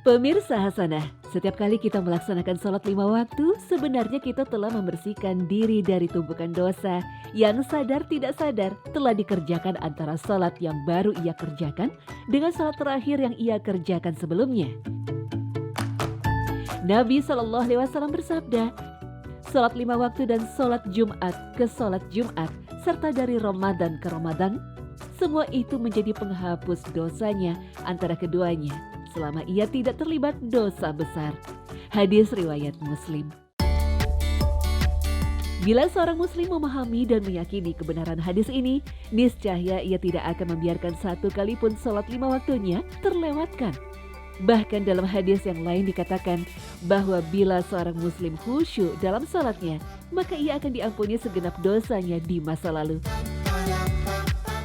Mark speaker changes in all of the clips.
Speaker 1: Pemirsa Hasanah, setiap kali kita melaksanakan sholat 5 waktu, sebenarnya kita telah membersihkan diri dari tumpukan dosa yang sadar tidak sadar telah dikerjakan antara sholat yang baru ia kerjakan dengan sholat terakhir yang ia kerjakan sebelumnya. Nabi SAW bersabda, sholat 5 waktu dan sholat Jumat ke sholat Jumat, serta dari Ramadan ke Ramadan, semua itu menjadi penghapus dosanya antara keduanya, selama ia tidak terlibat dosa besar. Hadis riwayat Muslim. Bila seorang muslim memahami dan meyakini kebenaran hadis ini, niscaya ia tidak akan membiarkan satu kali pun sholat 5 waktunya terlewatkan. Bahkan dalam hadis yang lain dikatakan bahwa bila seorang muslim khusyuk dalam sholatnya, maka ia akan diampuni segenap dosanya di masa lalu.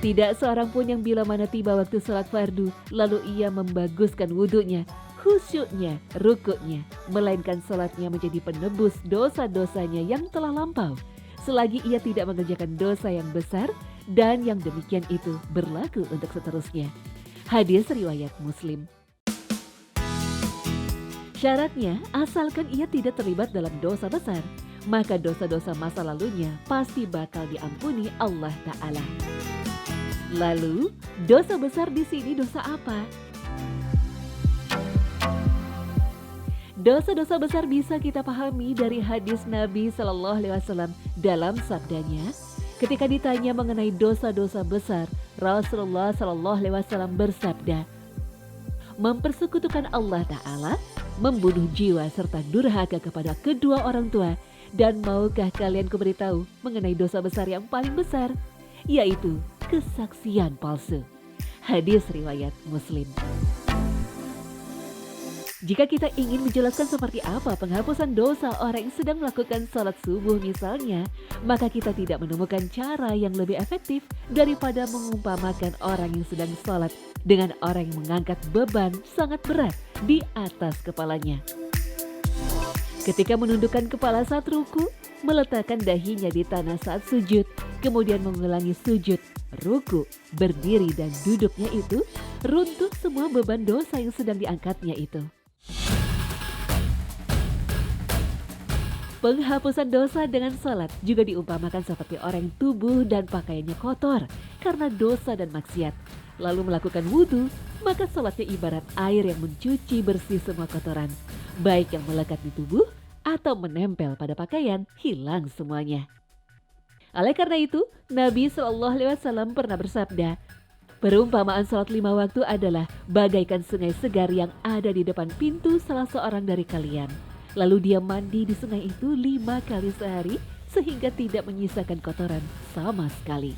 Speaker 1: Tidak seorang pun yang bila mana tiba waktu sholat fardu, lalu ia membaguskan wudhunya, khusyuknya, rukuknya, melainkan sholatnya menjadi penebus dosa-dosanya yang telah lampau, selagi ia tidak mengerjakan dosa yang besar, dan yang demikian itu berlaku untuk seterusnya. Hadis riwayat Muslim. Syaratnya, asalkan ia tidak terlibat dalam dosa besar, maka dosa-dosa masa lalunya pasti bakal diampuni Allah Ta'ala. Lalu, dosa besar di sini dosa apa? Dosa-dosa besar bisa kita pahami dari hadis Nabi SAW dalam sabdanya. Ketika ditanya mengenai dosa-dosa besar, Rasulullah SAW bersabda, mempersekutukan Allah Ta'ala, membunuh jiwa serta durhaka kepada kedua orang tua, dan maukah kalian kuberitahu mengenai dosa besar yang paling besar, yaitu kesaksian palsu. Hadis riwayat Muslim. Jika kita ingin menjelaskan seperti apa penghapusan dosa orang yang sedang melakukan sholat subuh misalnya, maka kita tidak menemukan cara yang lebih efektif daripada mengumpamakan orang yang sedang sholat dengan orang yang mengangkat beban sangat berat di atas kepalanya. Ketika menundukkan kepala saat ruku, meletakkan dahinya di tanah saat sujud, kemudian mengulangi sujud, ruku, berdiri dan duduknya itu, runtuh semua beban dosa yang sedang diangkatnya itu. Penghapusan dosa dengan salat juga diumpamakan seperti orang yang tubuh dan pakaiannya kotor karena dosa dan maksiat, lalu melakukan wudhu, maka salatnya ibarat air yang mencuci bersih semua kotoran, baik yang melekat di tubuh atau menempel pada pakaian, hilang semuanya. Oleh karena itu, Nabi SAW pernah bersabda, perumpamaan sholat 5 waktu adalah bagaikan sungai segar yang ada di depan pintu salah seorang dari kalian. Lalu dia mandi di sungai itu 5 kali sehari sehingga tidak menyisakan kotoran sama sekali.